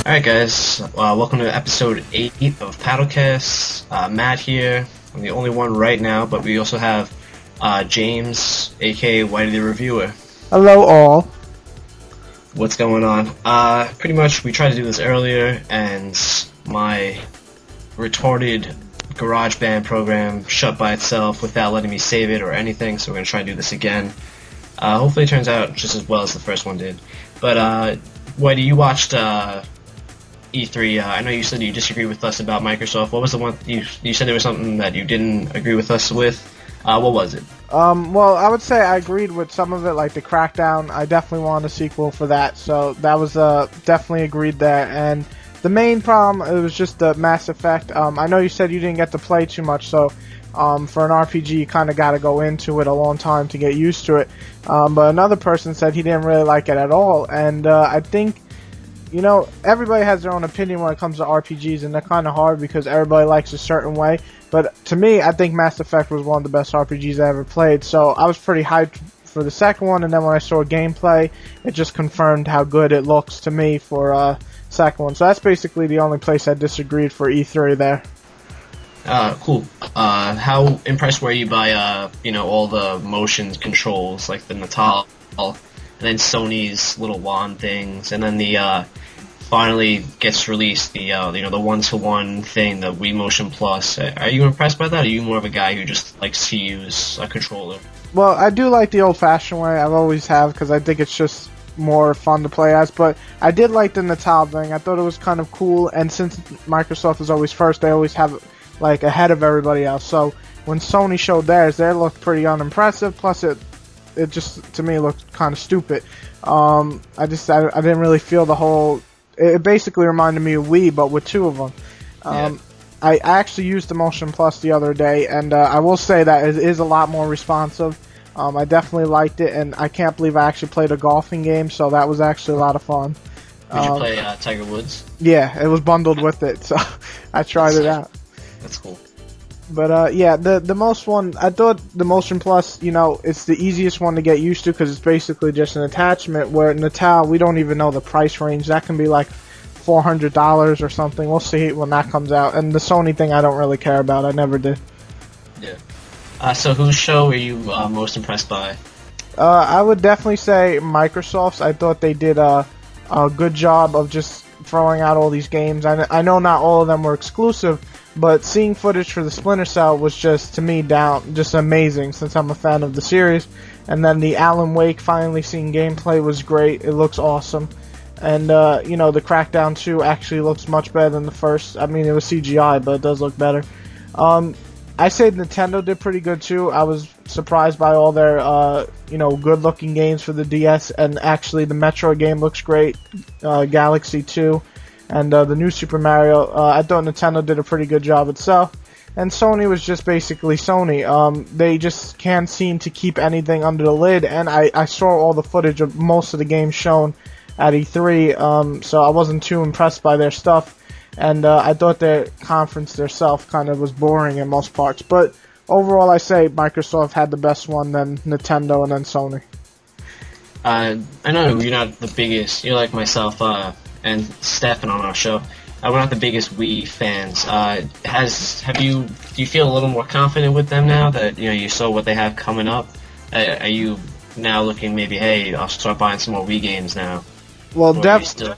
Alright guys, welcome to episode 8 of PaddleCast. Matt here. I'm the only one right now, but we also have James, aka Whity the Reviewer. Hello all. What's going on? Pretty much we tried to do this earlier, and my retarded GarageBand program shut by itself without letting me save it or anything, so we're going to try and do this again. Hopefully it turns out just as well as the first one did. But, Whitey, you watched E3. I know you said you disagree with us about Microsoft. What was the one you said there was something that you didn't agree with us with? What was it? Well, I would say I agreed with some of it, like the Crackdown. I definitely want a sequel for that, so that was definitely agreed there. And the main problem, it was just the Mass Effect. I know you said you didn't get to play too much, so for an RPG, you kind of got to go into it a long time to get used to it. But another person said he didn't really like it at all, and I think, you know, everybody has their own opinion when it comes to RPGs, and they're kind of hard because everybody likes a certain way. But to me, I think Mass Effect was one of the best RPGs I ever played, so I was pretty hyped for the second one, and then when I saw gameplay, it just confirmed how good it looks to me for second one. So that's basically the only place I disagreed for E3 there. Cool. How impressed were you by, all the motion controls, like the Natal, and then Sony's little wand things, and then the, finally gets released, the one-to-one thing, the Wii Motion Plus. Are you impressed by that, or are you more of a guy who just likes to use a controller? Well, I do like the old-fashioned way. I've always have, because I think it's just more fun to play as, but I did like the Natal thing. I thought it was kind of cool, and since Microsoft is always first, they always have like ahead of everybody else. So when Sony showed theirs, they looked pretty unimpressive. Plus, it just to me looked kind of stupid. I didn't really feel the whole. It basically reminded me of Wii, but with two of them. I actually used the Motion Plus the other day, and I will say that it is a lot more responsive. I definitely liked it, and I can't believe I actually played a golfing game, so that was actually a lot of fun. Did you play Tiger Woods? Yeah, it was bundled with it, so I tried it out. That's cool. But yeah, the most one, I thought the Motion Plus, it's the easiest one to get used to because it's basically just an attachment, where Natal, we don't even know the price range. That can be like $400 or something. We'll see when that comes out. And the Sony thing I don't really care about. I never did. Yeah. So whose show were you most impressed by? I would definitely say Microsoft's. I thought they did a good job of just throwing out all these games. I know not all of them were exclusive, but seeing footage for the Splinter Cell was just, to me, just amazing since I'm a fan of the series. And then the Alan Wake, finally seeing gameplay was great. It looks awesome. And, the Crackdown 2 actually looks much better than the first. I mean, it was CGI, but it does look better. I say Nintendo did pretty good, too. I was surprised by all their, good-looking games for the DS. And actually, the Metroid game looks great. Galaxy 2. And the new Super Mario, I thought Nintendo did a pretty good job itself. And Sony was just basically Sony. They just can't seem to keep anything under the lid. And I saw all the footage of most of the games shown at E3, so I wasn't too impressed by their stuff. And I thought their conference themselves kind of was boring in most parts. But overall, I say Microsoft had the best one, then Nintendo, and then Sony. I know you're not the biggest. You're like myself, and Stefan on our show. We're not the biggest Wii fans. Do you feel a little more confident with them now that you saw what they have coming up? Are you now looking maybe, hey, I'll start buying some more Wii games now? Well, definitely.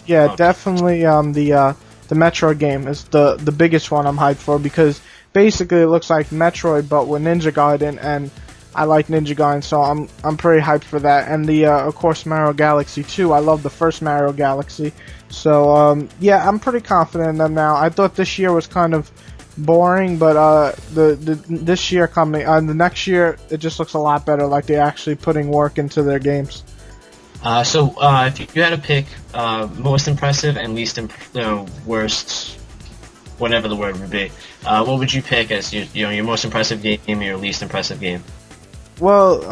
The Metroid game is the biggest one I'm hyped for, because basically it looks like Metroid but with Ninja Gaiden, and I like Ninja Gaiden, so I'm pretty hyped for that. And of course, Mario Galaxy 2. I love the first Mario Galaxy. So, yeah, I'm pretty confident in them now. I thought this year was kind of boring, but this year coming, the next year, it just looks a lot better, like they're actually putting work into their games. So if you had to pick most impressive and least worst, whatever the word would be, what would you pick as your most impressive game and your least impressive game? Well,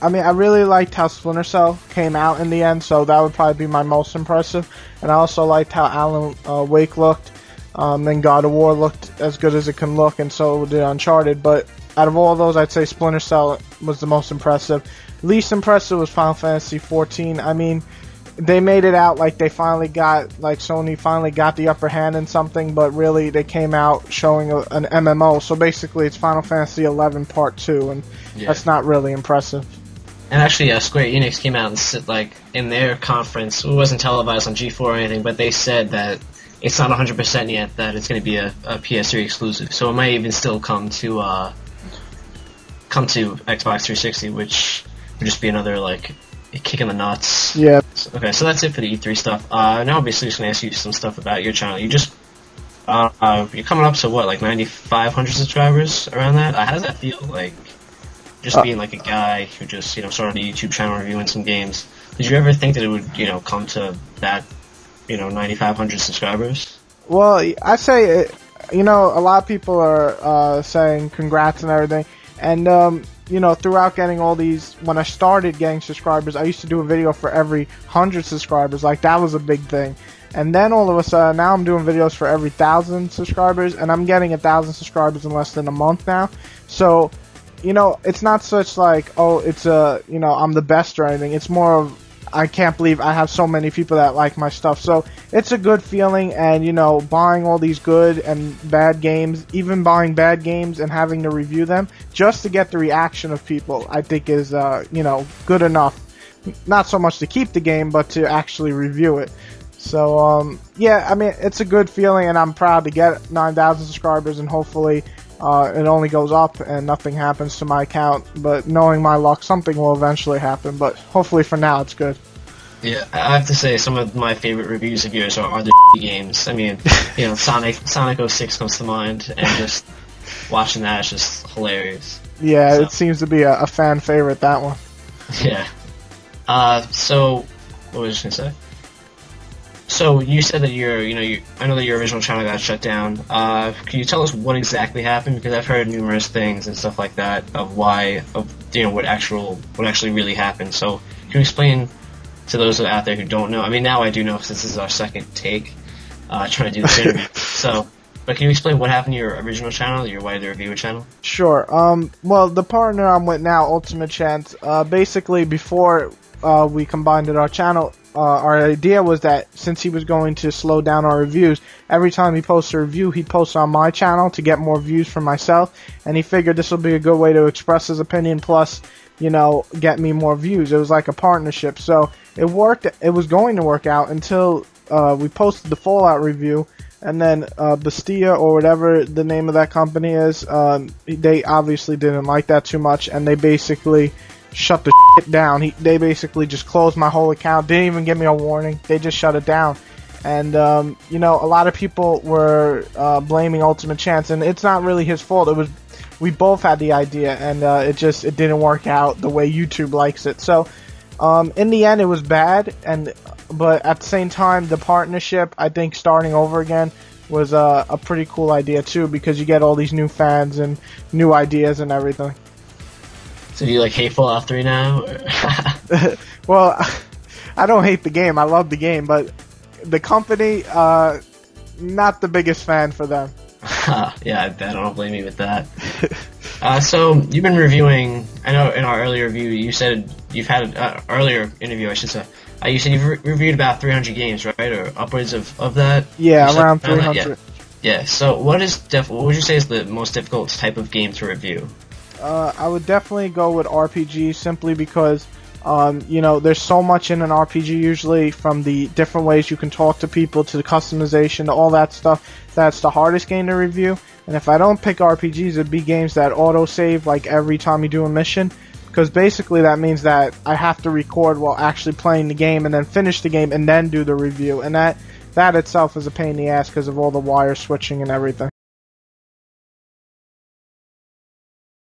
I mean, I really liked how Splinter Cell came out in the end, so that would probably be my most impressive. And I also liked how Alan Wake looked, and God of War looked as good as it can look, and so did Uncharted. But out of all those, I'd say Splinter Cell was the most impressive. Least impressive was Final Fantasy XIV. I mean, they made it out like they finally got, like Sony finally got the upper hand in something, but really they came out showing an MMO. So basically, it's Final Fantasy 11 Part 2, and that's not really impressive. And actually, Square Enix came out and said, like, in their conference, it wasn't televised on G4 or anything, but they said that it's not 100% yet that it's going to be a PS3 exclusive. So it might even still come to Xbox 360, which would just be another, like, kick in the nuts. Yeah. Okay, so that's it for the E3 stuff. Now obviously just going to ask you some stuff about your channel. You just, you're coming up to what, like 9,500 subscribers, around that? How does that feel, like, just being like a guy who just, you know, started a YouTube channel reviewing some games? Did you ever think that it would, you know, come to that, you know, 9,500 subscribers? Well, I say, you know, a lot of people are saying congrats and everything, and you know, throughout getting all these, when I started getting subscribers, I used to do a video for every 100 subscribers. Like, that was a big thing. And then all of a sudden, now I'm doing videos for every 1,000 subscribers, and I'm getting 1,000 subscribers in less than a month now. So, you know, it's not such like, oh, it's you know, I'm the best or anything. It's more of, I can't believe I have so many people that like my stuff. So it's a good feeling, and, you know, buying all these good and bad games, even buying bad games and having to review them just to get the reaction of people, I think is, you know, good enough. Not so much to keep the game, but to actually review it. So, yeah, I mean, it's a good feeling, and I'm proud to get 9,000 subscribers, and hopefully it only goes up and nothing happens to my account. But knowing my luck, something will eventually happen, but hopefully for now it's good. Yeah, I have to say, some of my favorite reviews of yours are the games. I mean, you know, Sonic 06 comes to mind, and just watching that is just hilarious. Yeah, so. It seems to be a fan favorite, that one. Yeah. So, what was I just gonna say? So, you said that I know that your original channel got shut down. Can you tell us what exactly happened? Because I've heard numerous things and stuff like that of what actually really happened. So, can you explain to those out there who don't know? I mean, now I do know, since this is our second take, trying to do this interview. So, but can you explain what happened to your original channel, your Whity the Reviewer channel? Sure. Well, the partner I'm with now, Ultimate Chance, basically before we combined our channel, our idea was that since he was going to slow down our reviews, every time he posts a review, he'd post on my channel to get more views for myself, and he figured this would be a good way to express his opinion, plus, you know, get me more views. It was like a partnership, so it worked. It was going to work out until we posted the Fallout review, and then Bastia, or whatever the name of that company is, they obviously didn't like that too much, and they basically shut the shit down. They basically just closed my whole account, didn't even give me a warning, they just shut it down. And you know, a lot of people were blaming Ultimate Chance, and it's not really his fault. It was, we both had the idea, and it didn't work out the way YouTube likes it. So in the end, it was bad, but at the same time, the partnership, I think starting over again was a pretty cool idea too, because you get all these new fans and new ideas and everything. So do you like hate Fallout 3 now? Well, I don't hate the game. I love the game, but the company, not the biggest fan for them. Yeah, I don't blame you with that. So you've been reviewing. I know in our earlier review you said you've had earlier interview, I should say. You said you've reviewed about 300 games, right, or upwards of that? Yeah, around 300. Yeah. So what would you say is the most difficult type of game to review? I would definitely go with RPG, simply because you know, there's so much in an RPG usually, from the different ways you can talk to people to the customization to all that stuff. That's the hardest game to review. And if I don't pick RPGs, it'd be games that autosave like every time you do a mission, because basically that means that I have to record while actually playing the game and then finish the game and then do the review, and that itself is a pain in the ass because of all the wire switching and everything.